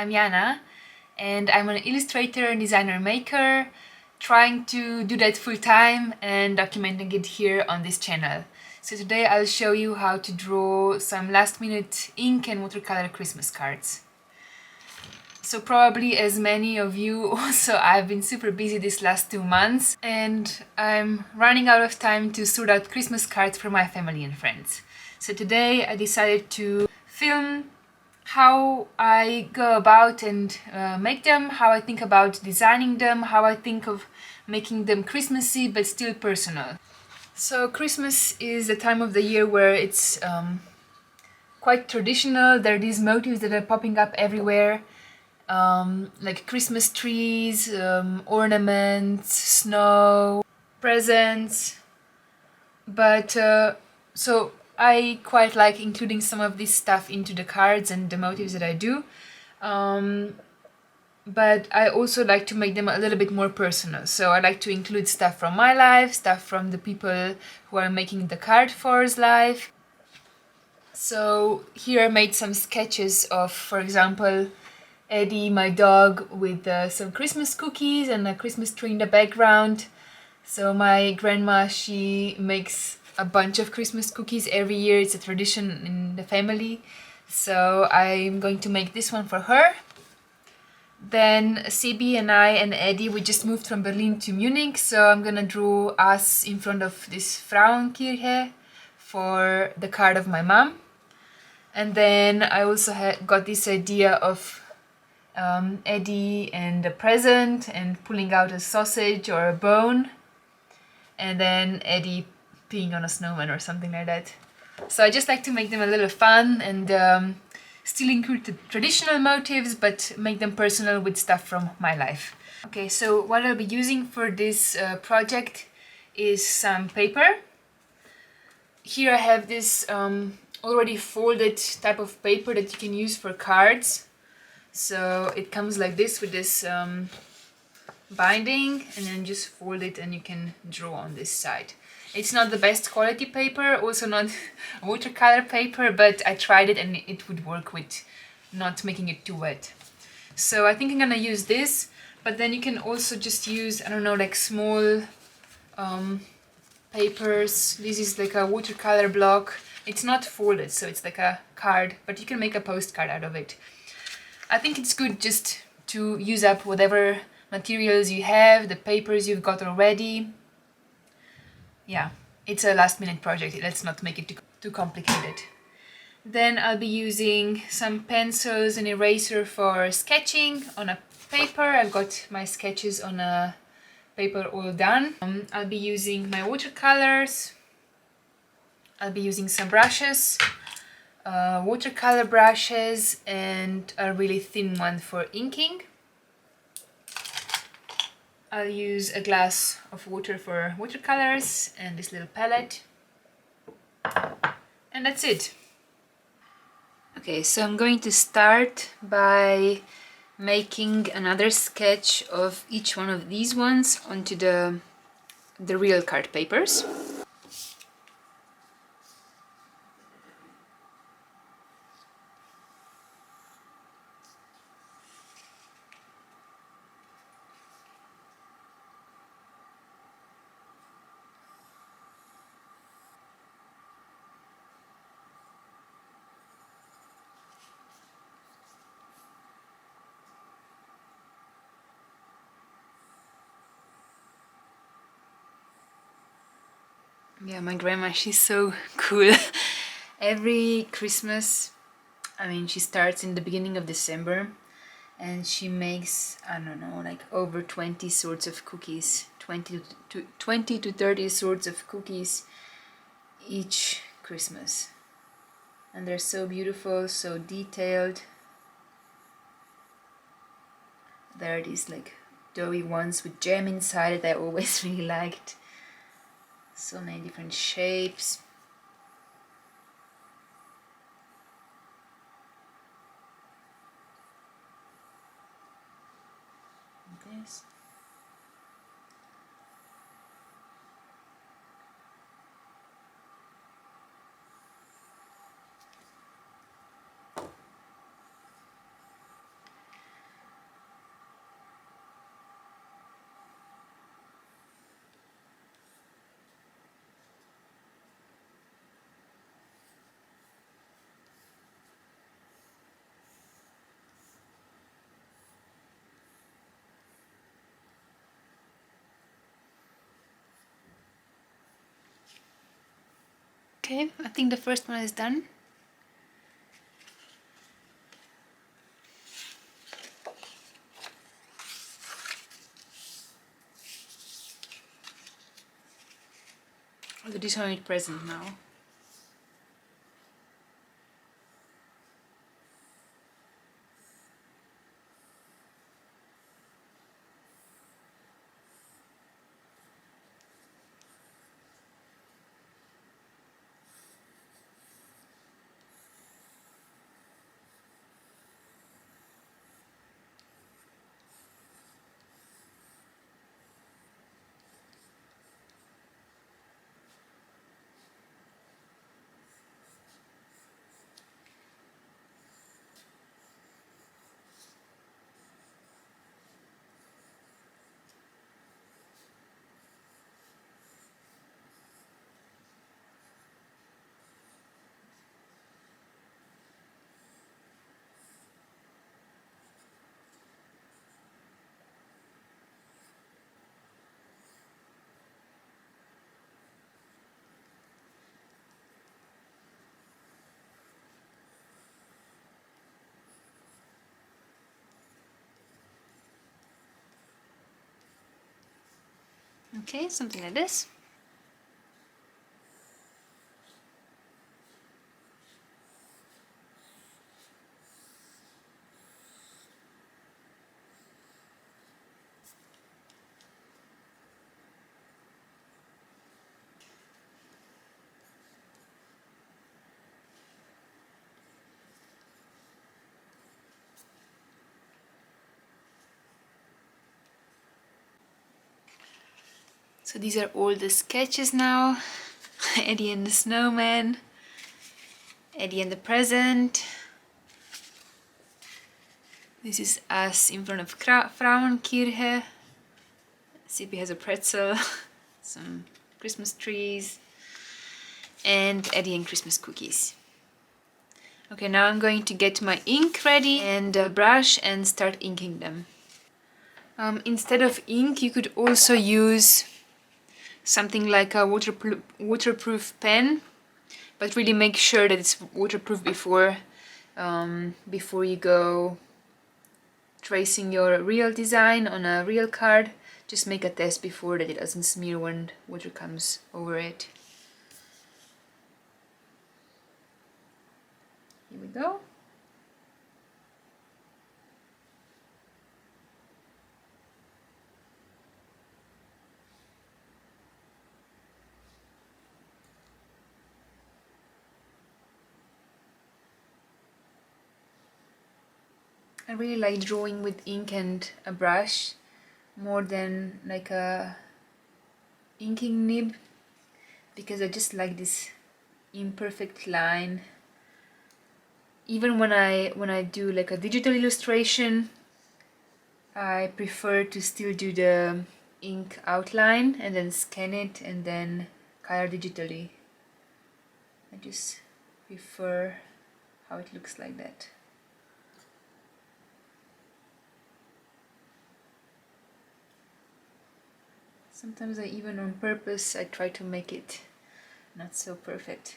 I'm Jana and I'm an illustrator and designer maker, trying to do that full time and documenting it here on this channel. So today I'll show you how to draw some last minute ink and watercolor Christmas cards. So probably as many of you also, I've been super busy these last 2 months and I'm running out of time to sort out Christmas cards for my family and friends. So today I decided to film how I go about and make them, how I think about designing them, how I think of making them Christmassy but still personal. So Christmas is the time of the year where it's quite traditional. There are these motifs that are popping up everywhere. Like Christmas trees, ornaments, snow, presents. But so I quite like including some of this stuff into the cards and the motifs that I do. But I also like to make them a little bit more personal. So I like to include stuff from my life, stuff from the people who I'm making the card for's life. So here I made some sketches of, for example, Eddie, my dog, with some Christmas cookies and a Christmas tree in the background. So my grandma, she makes a bunch of Christmas cookies every year. It's a tradition in the family. So I'm going to make this one for her. Then CB and I and Eddie, we just moved from Berlin to Munich. So I'm gonna draw us in front of this Frauenkirche for the card of my mom. And then I also got this idea of Eddie and a present and pulling out a sausage or a bone, and then Eddie peeing on a snowman or something like that. So I just like to make them a little fun and still include the traditional motifs but make them personal with stuff from my life. Okay, so what I'll be using for this project is some paper. Here I have this already folded type of paper that you can use for cards. So it comes like this with this binding, and then just fold it and you can draw on this side. It's not the best quality paper, also not watercolor paper, but I tried it and it would work with not making it too wet. So I think I'm gonna use this, but then you can also just use, I don't know, like small papers. This is like a watercolor block. It's not folded, so it's like a card, but you can make a postcard out of it. I think it's good just to use up whatever materials you have, the papers you've got already. Yeah, it's a last minute project, let's not make it too complicated. Then I'll be using some pencils and eraser for sketching on a paper. I've got my sketches on a paper all done. I'll be using my watercolors. I'll be using some brushes. Watercolor brushes and a really thin one for inking. I'll use a glass of water for watercolors and this little palette. And that's it. Okay, so I'm going to start by making another sketch of each one of these ones onto the real card papers. Yeah, my grandma, she's so cool. Every Christmas, I mean, she starts in the beginning of December and she makes, I don't know, like over 20 sorts of cookies, 20 to 30 sorts of cookies each Christmas. And they're so beautiful, so detailed. There are these like doughy ones with jam inside that I always really liked. So many different shapes. This. Okay, I think the first one is done. I'll do this one with present now. Okay, something like this. So these are all the sketches now. Eddie and the snowman, Eddie and the present. This is us in front of Frauenkirche. Sippy has a pretzel, some Christmas trees, and Eddie and Christmas cookies. Okay, now I'm going to get my ink ready and a brush and start inking them. Instead of ink, you could also use something like a waterproof pen, but really make sure that it's waterproof before you go tracing your real design on a real card. Just make a test before that it doesn't smear when water comes over it. Here we go. I really like drawing with ink and a brush more than like a inking nib, because I just like this imperfect line. Even when I do like a digital illustration, I prefer to still do the ink outline and then scan it and then color digitally. I just prefer how it looks like that. Sometimes I even on purpose I try to make it not so perfect.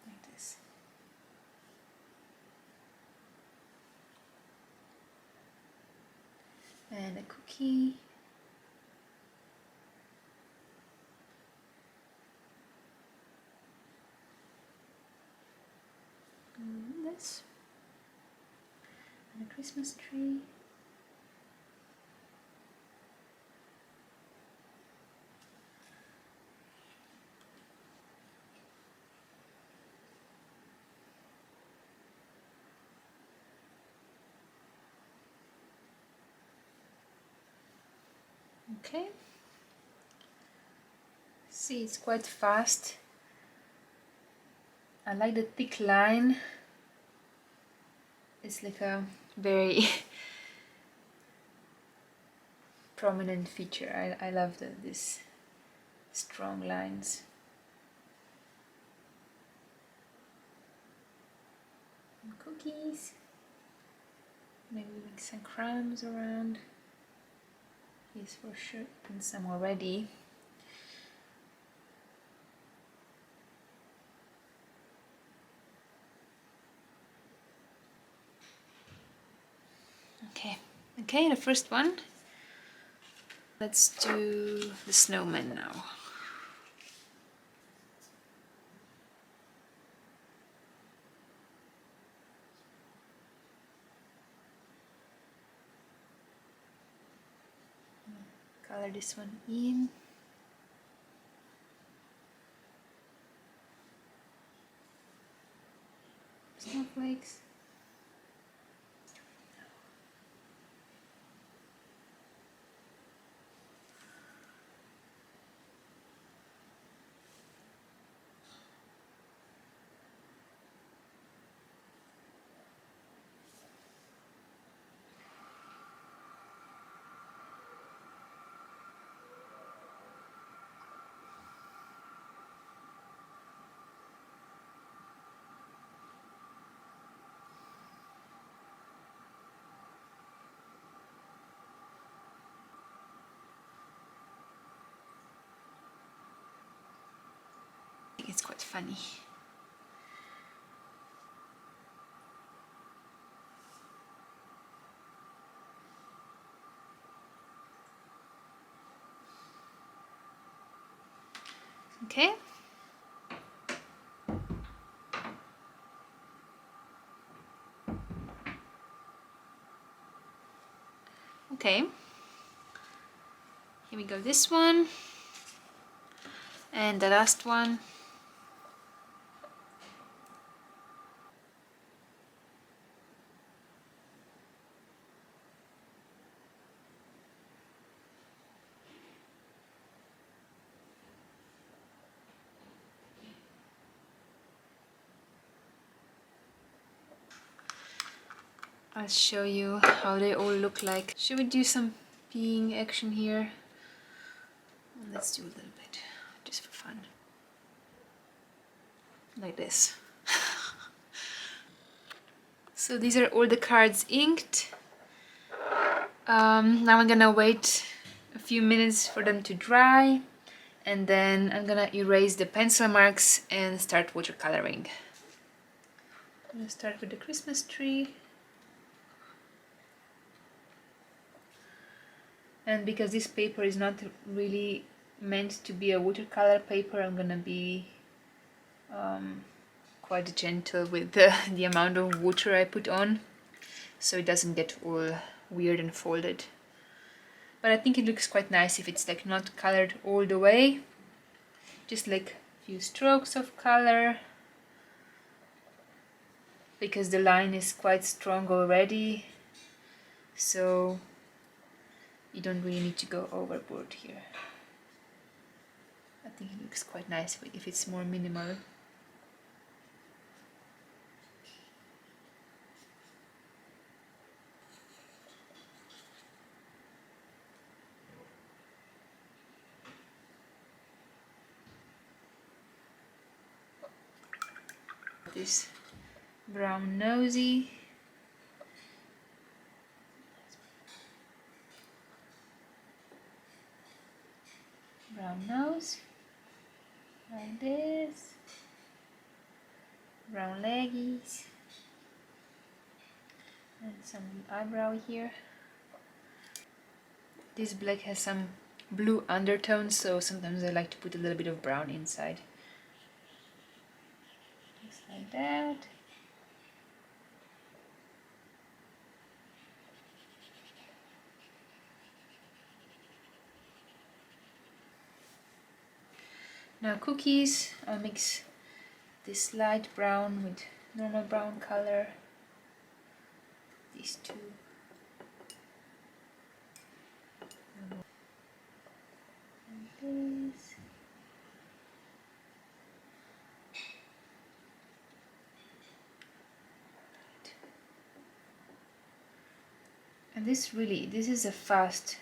Like this. And a cookie. And this. And a Christmas tree. Okay. See, it's quite fast. I like the thick line. It's like a very prominent feature. I love this strong lines. And cookies. Maybe make some crumbs around. Yes, for sure. And some already. Okay, the first one. Let's do the snowman now. Color this one in. Snowflakes. I think it's quite funny. Okay. Okay. Here we go, this one. And the last one. I'll show you how they all look like. Should we do some peeing action here? Let's do a little bit, just for fun. Like this. So these are all the cards inked. Now I'm gonna wait a few minutes for them to dry, and then I'm gonna erase the pencil marks and start watercoloring. I'm gonna start with the Christmas tree. And because this paper is not really meant to be a watercolor paper, I'm gonna be quite gentle with the amount of water I put on, so it doesn't get all weird and folded. But I think it looks quite nice if it's like not colored all the way, just like a few strokes of color, because the line is quite strong already, so you don't really need to go overboard here. I think it looks quite nice if it's more minimal. This brown nosy. Brown nose. Like this. Brown leggies. And some eyebrow here. This black has some blue undertones, so sometimes I like to put a little bit of brown inside. Just like that. Now cookies, I'll mix this light brown with normal brown color. These two. And this. And this is a fast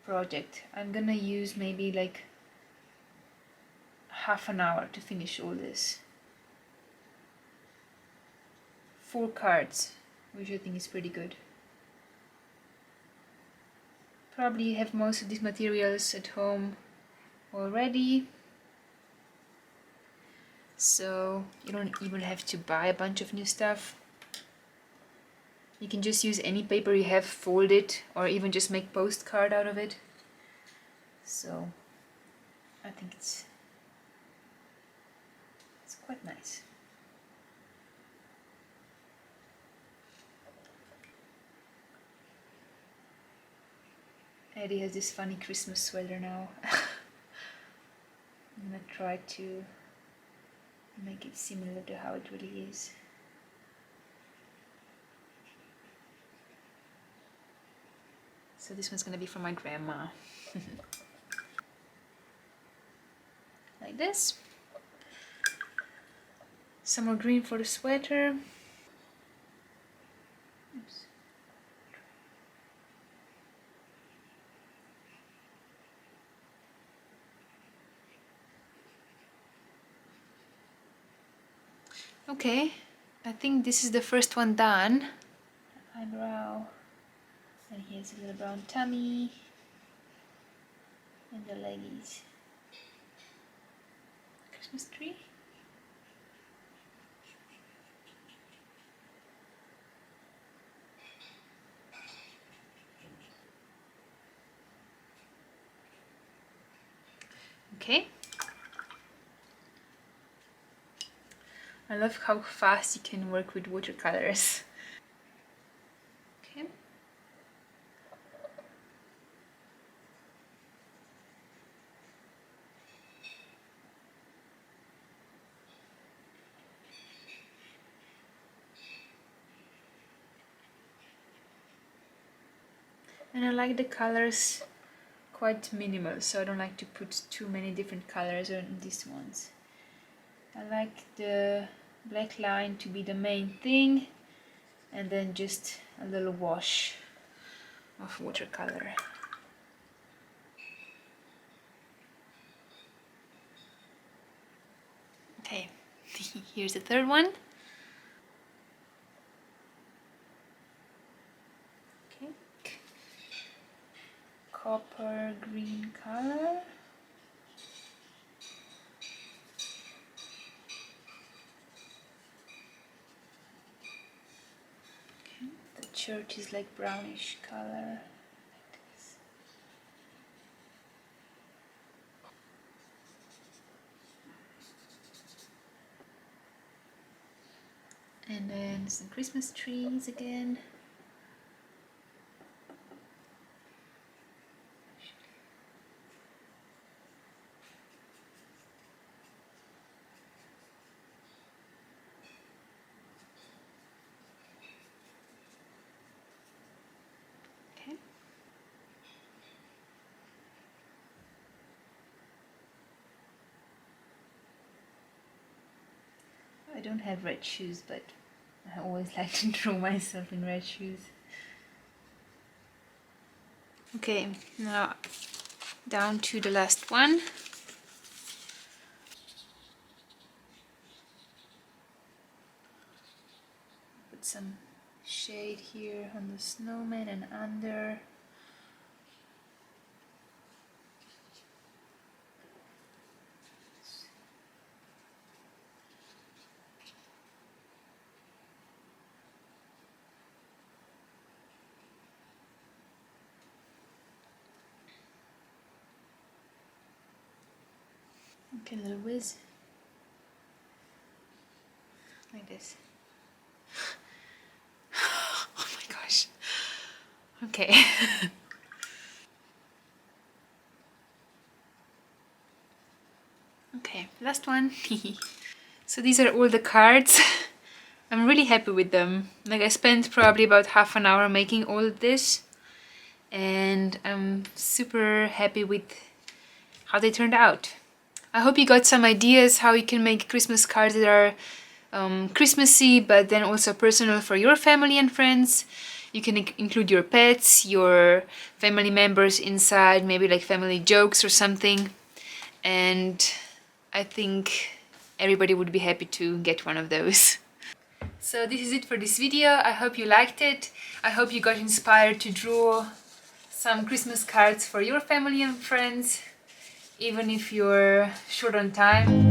project. I'm gonna use maybe like half an hour to finish all this. 4 cards, which I think is pretty good. Probably have most of these materials at home already, so you don't even have to buy a bunch of new stuff. You can just use any paper you have, fold it, or even just make postcard out of it. So I think it's quite nice. Eddie has this funny Christmas sweater now. I'm gonna try to make it similar to how it really is. So this one's gonna be for my grandma. Like this. Some more green for the sweater. Oops. Okay, I think this is the first one done. Eyebrow, and here's a little brown tummy, and the leggies. Christmas tree. Okay. I love how fast you can work with watercolors. Okay. And I like the colors quite minimal, so I don't like to put too many different colors on these ones. I like the black line to be the main thing, and then just a little wash of watercolor. Okay, here's the third one. Okay, copper green color. The church is like brownish color. And then some Christmas trees again. Okay. I don't have red shoes, but I always like to draw myself in red shoes. Okay, now down to the last one. Put some shade here on the snowman and under. Okay, a little whiz. Like this. Oh my gosh. Okay. Okay, last one. So these are all the cards. I'm really happy with them. Like I spent probably about half an hour making all of this, and I'm super happy with how they turned out. I hope you got some ideas how you can make Christmas cards that are Christmassy but then also personal for your family and friends. You can include your pets, your family members inside, maybe like family jokes or something. And I think everybody would be happy to get one of those. So this is it for this video. I hope you liked it. I hope you got inspired to draw some Christmas cards for your family and friends, even if you're short on time.